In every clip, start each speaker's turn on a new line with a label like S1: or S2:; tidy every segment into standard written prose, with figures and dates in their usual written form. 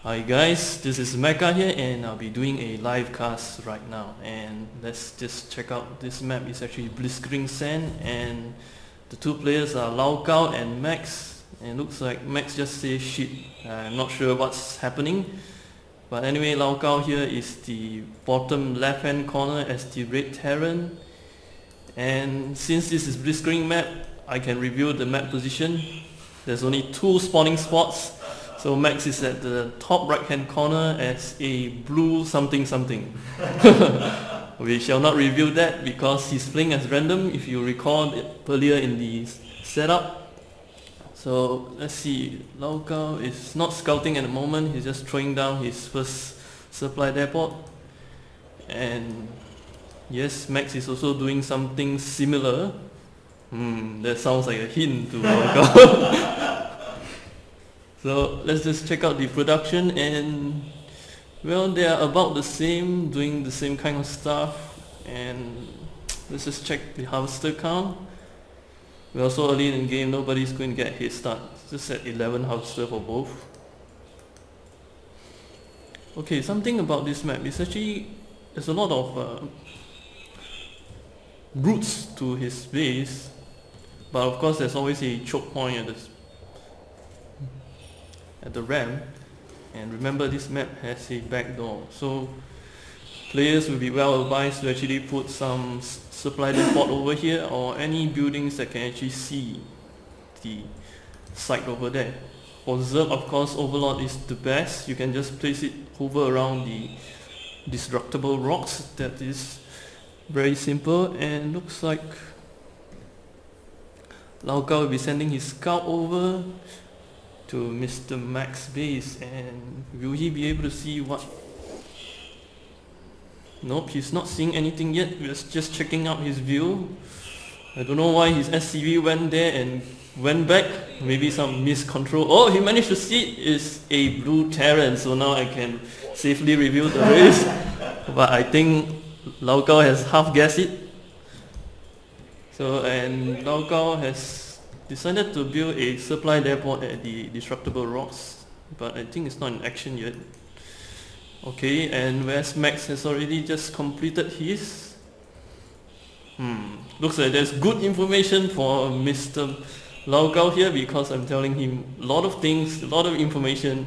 S1: Hi guys, this is Mecca here and I'll be doing a live cast right now, and let's just check out this map. It's actually blistering sand and the two players are Laogao and Max, and it looks like Max just says shit. I'm not sure what's happening, but anyway, Laogao here is the bottom left hand corner as the red Terran, and since this is blistering map I can reveal the map position. There's only two spawning spots. So Max is at the top right hand corner as a blue something something. We shall not reveal that because he's playing as random, if you recall earlier in the setup. So let's see, Laogao is not scouting at the moment, he's just throwing down his first supply depot. And yes, Max is also doing something similar. That sounds like a hint to Laogao. So let's just check out the production, and well, they are about the same, doing the same kind of stuff. And let's just check the harvester count. We're also early in the game, nobody's going to get a head start. It's just at 11 harvester for both. Okay, something about this map is actually there's a lot of routes to his base, but of course there's always a choke point at the ramp. And remember, this map has a back door, so players will be well advised to actually put some supply depot over here or any buildings that can actually see the site over there. For Zerg, of course, Overlord is the best. You can just place it over around the destructible rocks. That is very simple, and looks like Laogao will be sending his scout over to Mr. Max base. And will he be able to see what? Nope, he's not seeing anything yet. We're just checking out his view. I don't know why his SCV went there and went back. Maybe some miscontrol. Oh, he managed to see it is a blue Terran, so now I can safely reveal the race. But I think Laogao has half guessed it. So, and Laogao has decided to build a supply depot at the destructible rocks, but I think it's not in action yet. Okay, and whereas Max has already just completed his. Looks like there's good information for Mr. Laogao here, because I'm telling him a lot of things, a lot of information.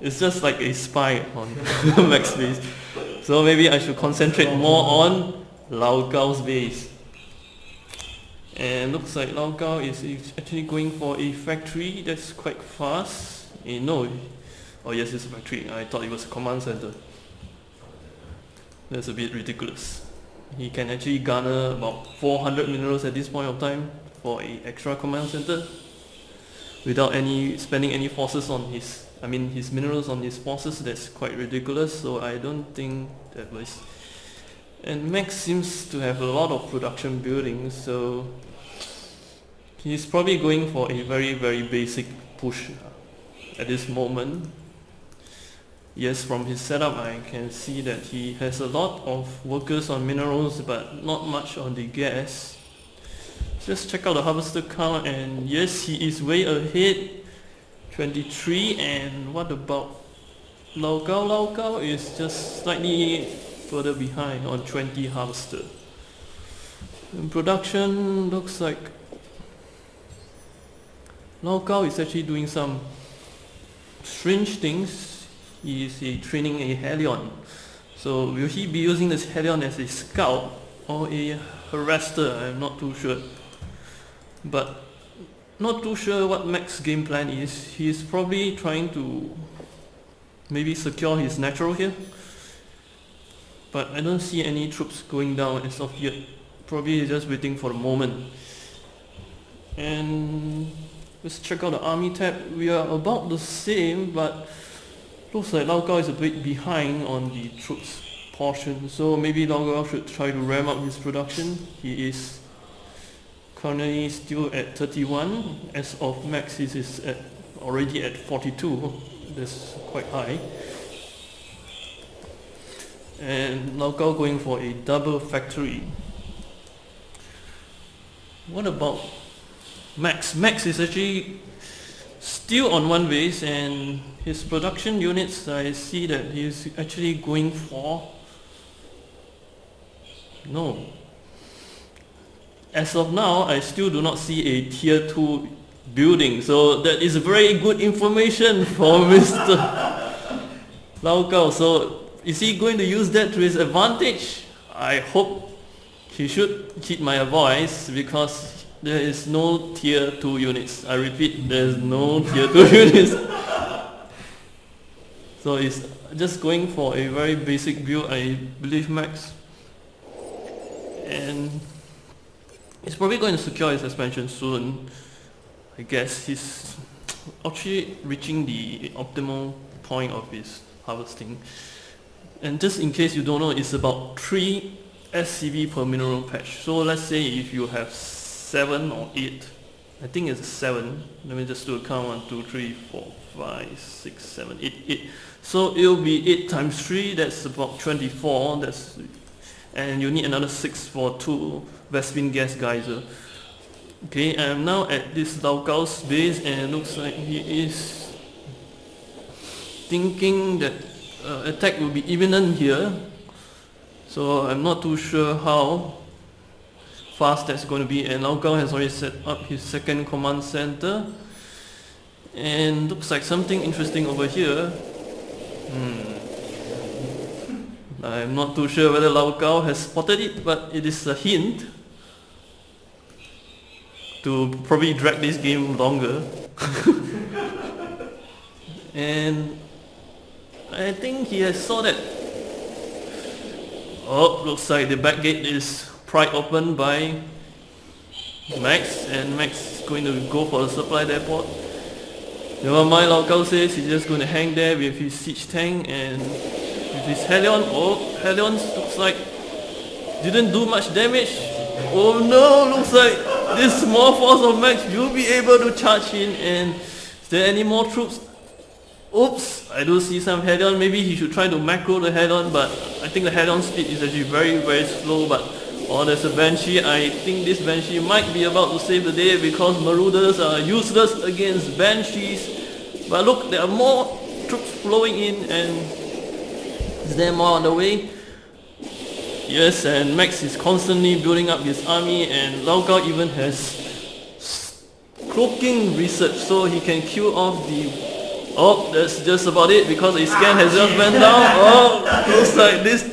S1: It's just like a spy on Max base. So maybe I should concentrate more on Laogao's base. And looks like Laogao is actually going for a factory. That's quite fast. No. Oh yes, it's a factory. I thought it was a command center. That's a bit ridiculous. He can actually garner about 400 minerals at this point of time for an extra command center without spending any forces on his minerals on his forces. That's quite ridiculous, so I don't think that was. And Max seems to have a lot of production buildings, so he's probably going for a very, very basic push at this moment. Yes, from his setup I can see that he has a lot of workers on minerals but not much on the gas. Just check out the harvester count, and yes, he is way ahead, 23. And what about Laogao? Laogao is just slightly further behind on 20 harvester. In production, looks like Laogao is actually doing some strange things. He is training a Helion. So will he be using this Helion as a scout or a harvester? I'm not too sure. But not too sure what Max's game plan is. He's probably trying to maybe secure his natural here. But I don't see any troops going down as of yet. Probably he's just waiting for the moment. And let's check out the army tab. We are about the same, but looks like Laogao is a bit behind on the troops portion. So maybe Laogao should try to ramp up his production. He is currently still at 31. As of Max, he is already at 42. That's quite high. And Laogao going for a double factory. What about Max? Max is actually still on one base, and his production units, I see that he's actually going for... No. As of now, I still do not see a tier 2 building, so that is very good information for Mr. Laogao. So is he going to use that to his advantage? I hope he should heed my advice, because there is no tier 2 units. I repeat, there is no tier 2 units. So he's just going for a very basic build, I believe, Max. And he's probably going to secure his expansion soon. I guess he's actually reaching the optimal point of his harvesting. And just in case you don't know, it's about 3 SCV per mineral patch. So let's say if you have 7 or 8, I think it's 7. Let me just do a count: 1, 2, 3, 4, 5, 6, 7, 8, 8. So it'll be 8 times 3. That's about 24. And you need another 6 for 2 Vespine gas geyser. Okay, I'm now at this Laogao's base, and it looks like he is thinking that attack will be imminent here. So I'm not too sure how fast that's going to be. And Laogao has already set up his second command center, and looks like something interesting over here. I'm not too sure whether Laogao has spotted it, but it is a hint to probably drag this game longer. And I think he has saw that. Oh, looks like the back gate is pried open by Max, and Max is going to go for the supply depot. Never mind, Laogao says he's just going to hang there with his siege tank and with his Helion. Oh, Helion looks like didn't do much damage. Oh no, looks like this small force of Max will be able to charge in. And is there any more troops? Oops, I do see some Helion. Maybe he should try to macro the Helion, but I think the Helion speed is actually very, very slow. But oh, there's a Banshee. I think this Banshee might be about to save the day, because Marauders are useless against Banshees. But look, there are more troops flowing in, and is there more on the way? Yes, and Max is constantly building up his army, and Laogao even has cloaking research, so he can kill off the... Oh, that's just about it, because a scan has just went down. Oh, looks like this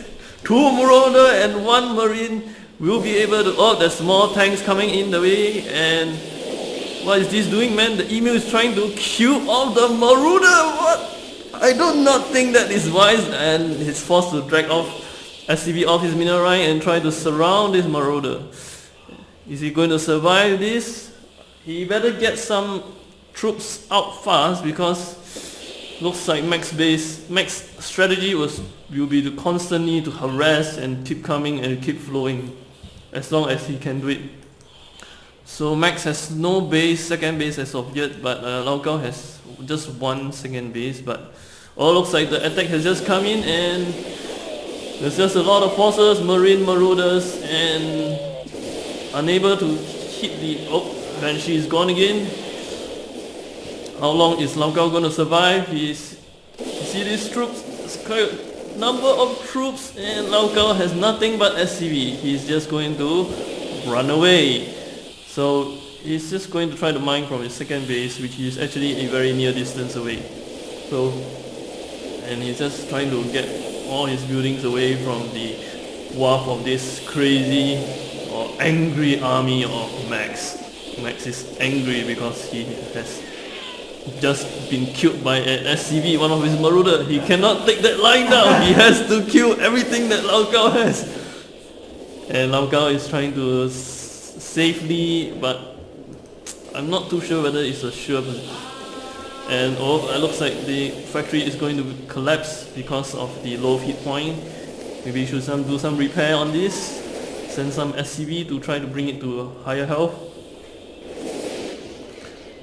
S1: 2 Marauder and 1 Marine will be able to... Oh, there's more tanks coming in the way, and what is this doing, man? The emu is trying to kill off the Marauder. What? I do not think that is wise, and he's forced to drag off SCV off his minerai and try to surround this Marauder. Is he going to survive this? He better get some troops out fast, because looks like Max strategy will be to constantly to harass and keep coming and keep flowing as long as he can do it. So Max has no base, second base as of yet, but Laogao has just 1 second base. But oh, looks like the attack has just come in, and there's just a lot of forces, Marine Marauders, and unable to hit the... Oh, Banshee is gone again. How long is Laogao going to survive? You see these troops? It's quite a number of troops, and Laogao has nothing but SCV. He's just going to run away. So he's just going to try to mine from his second base, which is actually a very near distance away. So, and he's just trying to get all his buildings away from the wrath of this crazy or angry army of Max. Max is angry because he has just been killed by an SCV, one of his Marauder. He cannot take that line down. He has to kill everything that Laogao has. And Laogao is trying to safely, but I'm not too sure whether it's a sure. And oh, it looks like the factory is going to collapse because of the low hit point. Maybe you should do some repair on this. Send some SCV to try to bring it to a higher health.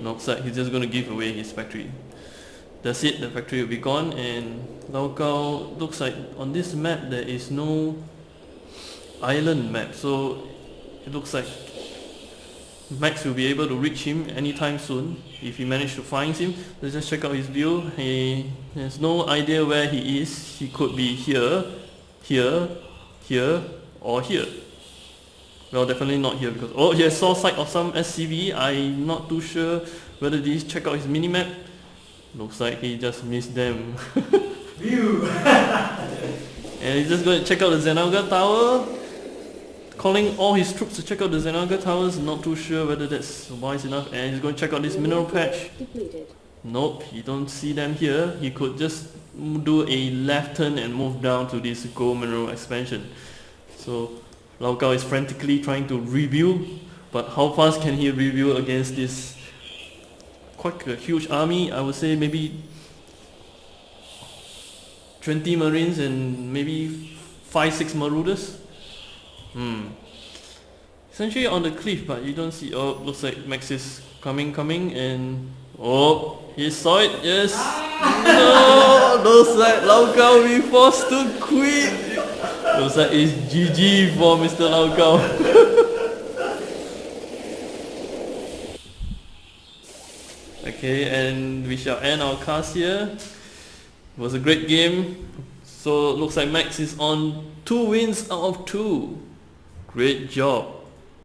S1: Looks like he's just going to give away his factory. That's it, the factory will be gone. And Laogao, looks like on this map there is no island map, so it looks like Max will be able to reach him anytime soon if he managed to find him. Let's just check out his view. He has no idea where he is. He could be here, here, here, or here. Well, definitely not here because oh, he saw sight of some SCV. I'm not too sure whether he's check out his minimap. Looks like he just missed them.
S2: View.
S1: And he's just going to check out the Laogao Tower. Calling all his troops to check out the Laogao Towers. Not too sure whether that's wise enough. And he's going to check out this mineral patch.
S3: Depleted.
S1: Nope, you don't see them here. He could just do a left turn and move down to this gold mineral expansion. So Laogao is frantically trying to rebuild, but how fast can he rebuild against this quite a huge army? I would say maybe 20 marines and maybe 5-6 marauders. Essentially on the cliff, but you don't see. Oh, looks like Max is coming, and oh, he saw it. Yes. No, looks like Laogao will be forced to quit. Looks like it's GG for Mr. Laogao. Okay, and we shall end our cast here. It was a great game. So looks like Max is on 2 wins out of 2. Great job.